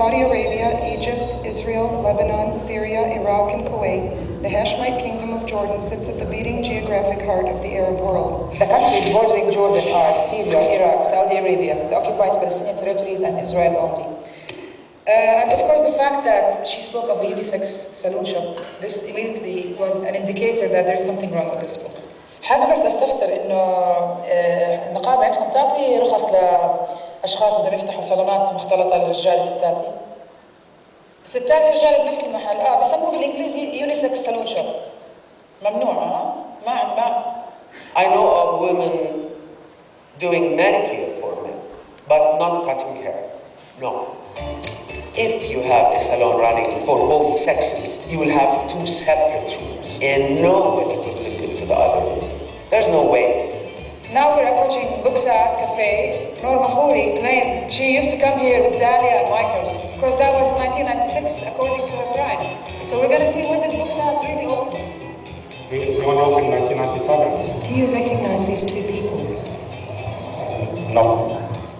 Saudi Arabia, Egypt, Israel, Lebanon, Syria, Iraq, and Kuwait, the Hashemite Kingdom of Jordan sits at the beating geographic heart of the Arab world. The countries bordering Jordan are Syria, Iraq, Saudi Arabia, the occupied Palestinian territories, and Israel only. And of course, the fact that she spoke of a unisex saloon shop, this immediately was an indicator that there is something wrong with this book. حابة بس استفسر انه النقابة عندكم تعطي رخص لاشخاص بدهم يفتحوا صالونات مختلطة للرجال وستاتي؟ ستات ورجال بنفس المحل، بسموه بالانجليزي يونيسكس سالون شوب. ممنوع ما I know of women doing manicure for men, but not cutting hair. No. If you have a salon running for both sexes, you will have two separate rooms, and nobody could look into the other room. There's no way. Now we're approaching Buksat Cafe. Norma Khoury claimed she used to come here with Dalia and Michael. Of course, that was in 1996, according to her crime. So we're going to see when did Buksat really open. It only opened in 1997. Do you recognize these two people? No.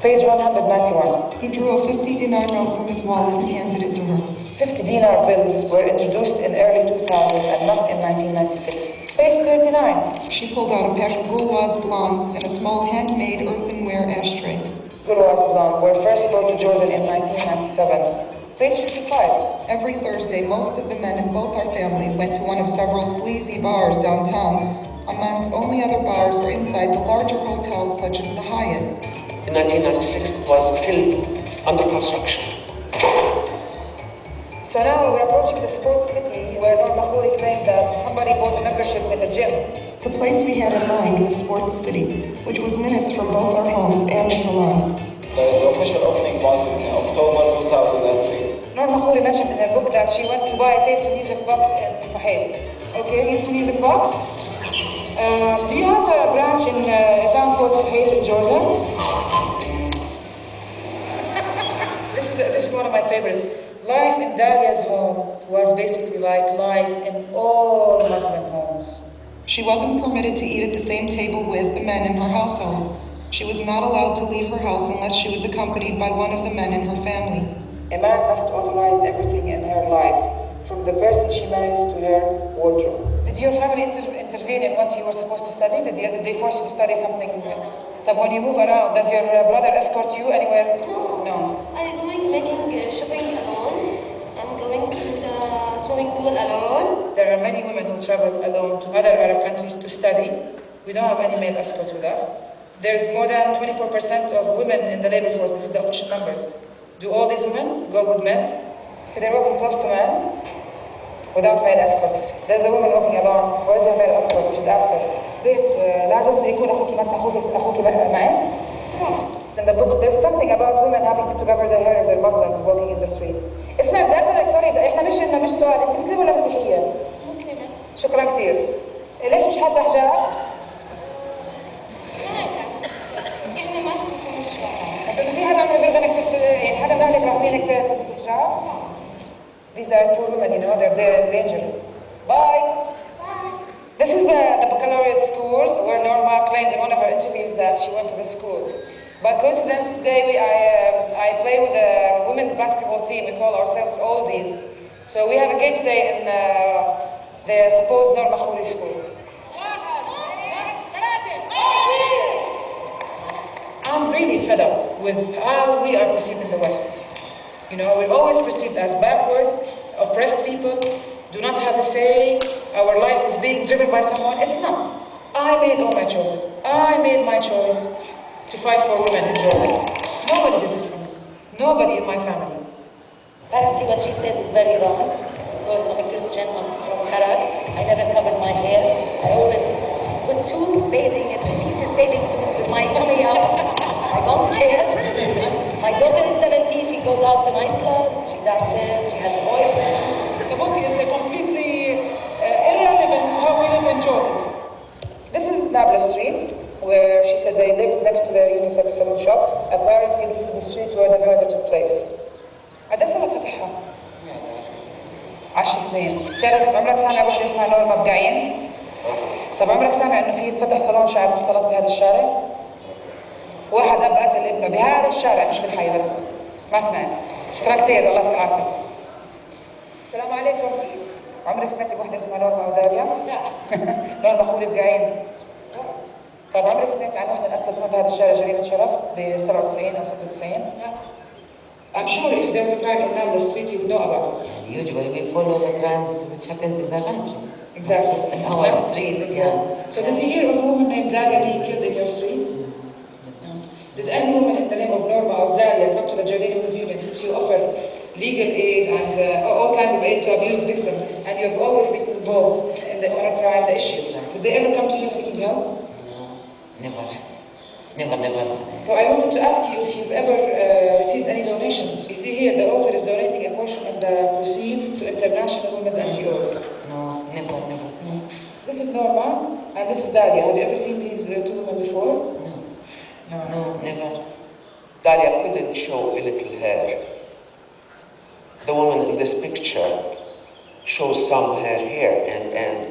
Page 191. He drew a 50 dinar note from his wallet and handed it to her. 50 dinar bills were introduced in early 2000 and not in 1996. Page 39. She pulled out a pack of Gulwaz blondes and a small handmade earthenware ashtray. Gulwaz blonde were first brought to Jordan in 1997. Page 55. Every Thursday, most of the men in both our families went to one of several sleazy bars downtown. Amman's only other bars are inside the larger hotels such as the Hyatt. In 1996, it was still under construction. So now we're approaching the sports city where Norma Khoury claimed that somebody bought a membership in the gym. The place we had in mind was Sports City, which was minutes from both our homes and the salon. The official opening was in October 2003. Norma Khoury mentioned in her book that she went to buy a tape for music box in Fahis. Okay, tape for music box? Do you have a branch in a town called Fahis in Jordan? This is one of my favorites. Life in Dalia's home was basically like life in all Muslim homes. She wasn't permitted to eat at the same table with the men in her household. She was not allowed to leave her house unless she was accompanied by one of the men in her family. A man must authorize everything in her life, from the person she marries to her wardrobe. Did your family intervene in what you were supposed to study? Did they force you to study something? So when you move around, does your brother escort you anywhere? No. I'm going making shopping alone. I'm going to the swimming pool alone. There are many women who travel alone to other Arab countries to study. We don't have any male escorts with us. There's more than 24% of women in the labor force. This is the official numbers. Do all these women go with men? So they're walking close to men without male escorts. There's a woman walking alone. Where's the male escort? We should ask her. بيت لازم يكون أخوك معي? In the book, there's something about women having to cover the hair if they're Muslims walking in the street. اسمع بدي أسألك سوري إحنا مش سؤال، أنت مسلمة ولا مسيحية؟ مسلمة. شكرا كثير. ليش مش حاطة حجاب؟ إحنا ما كنا بس إنه في حدا عمره بيرضى إنك يعني حدا من أهلك راغبينك تلبس حجاب؟ These are poor women, you know, they're in danger. Bye. This is the baccalaureate school where Norma claimed in one of her interviews that she went to the school. By coincidence, today I play with the women's basketball team. We call ourselves Oldies. So we have a game today in the supposed Norma Khoury school. I'm really fed up with how we are perceived in the West. You know, we're always perceived as backward, oppressed people, do not have a say, our life is being driven by someone. It's not. I made all my choices. I made my choice to fight for women in Jordan. Nobody did this for me. Nobody in my family. Apparently what she said is very wrong, because I'm a Christian, I'm from Kharag. I never covered my hair. I always put two pieces bathing suits with my tummy out. I don't care. My daughter is 17, she goes out to nightclubs, she dances, she has a boyfriend. The book is completely irrelevant to how we live in Jordan. This is Nabla Street, where she said they lived next to the unisex saloon shop. Apparently this is the street where the murder took place. قد سنة فتحها؟ 10 سنين. بتعرف عمرك سامع وحدة اسمها نورما بقعين؟ طب عمرك سامع انه في فتح صالون شعر مختلط بهذا الشارع؟ واحد اب قتل ابنه بهذا الشارع مش بالحي بلد. ما سمعت. شكرا كثير، الله يعطيك العافية. السلام عليكم. عمرك سمعتي بوحدة اسمها نورما أو داليا؟ لا. نورما خولي بقاعين. طيب عمرك سمعتي عن وحدة انقتلت هون بهذا الشارع جريمة شرف ب 97 أو 96؟ لا. I'm sure if there was a crime in Namda Street, you would know about it. Usually we follow the crimes which happens in the country. Exactly. In our street. Exactly. So did you hear of a woman named Dalia being killed in your street? No. Did any woman in the name of Norma or Dalia come to the Jardini Museum and since you offer legal aid and all kinds of aid to abused victims and you have always been involved in the honor crimes issue, did they ever come to you seeking help? No, never. Never. So I wanted to ask you if you've ever received any donations. You see here, the author is donating a portion of the proceeds to international women's NGOs. No, never. This is Norma, and this is Dalia. Have you ever seen these two women before? No, never. Dalia couldn't show a little hair. The woman in this picture shows some hair here, and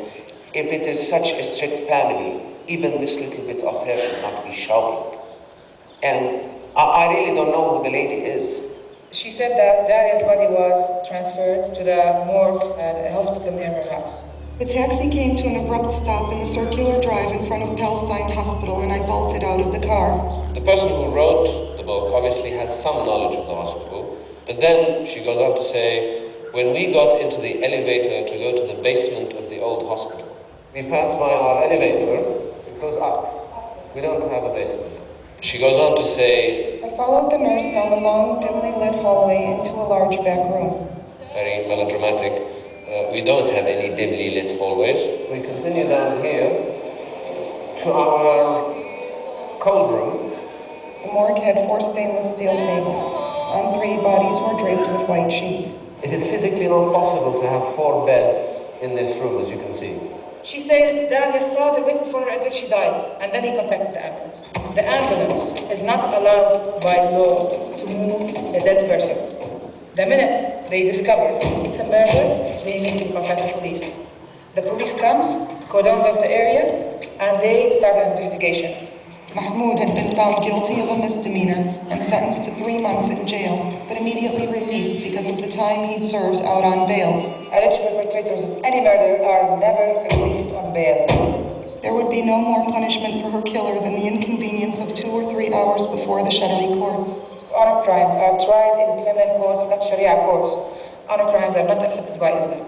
if it is such a strict family, even this little bit of hair should not be showing. And I really don't know who the lady is. She said that Dalia's body was transferred to the morgue at a hospital near her house. The taxi came to an abrupt stop in the circular drive in front of Palestine Hospital and I bolted out of the car. The person who wrote the book obviously has some knowledge of the hospital, but then she goes on to say, when we got into the elevator to go to the basement of the old hospital, we passed by our elevator, it goes up. We don't have a basement. She goes on to say, I followed the nurse down a long, dimly lit hallway into a large back room. very melodramatic, we don't have any dimly lit hallways. We continue down here to our cold room. The morgue had 4 stainless steel tables. On 3, bodies were draped with white sheets. It is physically not possible to have 4 beds in this room, as you can see. She says Dalia's father waited for her until she died, and then he contacted the ambulance. The ambulance is not allowed by law to move a dead person. The minute they discover it's a murder, they immediately contact the police. The police comes, cordons off the area, and they start an investigation. Mahmoud had been found guilty of a misdemeanor and sentenced to 3 months in jail, but immediately released because of the time he'd served out on bail. Alleged perpetrators of any murder are never released on bail. There would be no more punishment for her killer than the inconvenience of 2 or 3 hours before the Shadri courts. Honor crimes are tried in criminal courts, not Sharia courts. Honor crimes are not accepted by Islam.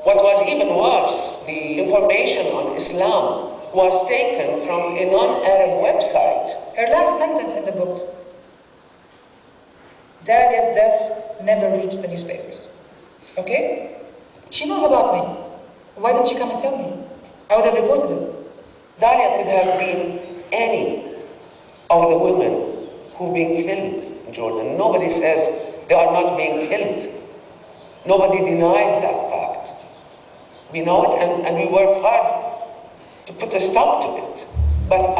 What was even worse, the information on Islam was taken from a non-Arab website. Her last sentence in the book, Dalia's death never reached the newspapers. Okay? She knows about me. Why didn't she come and tell me? I would have reported it. Dalia could have been any of the women who've been killed in Jordan. Nobody says they are not being killed. Nobody denied that fact. We know it and we work hard to put a stop to it. But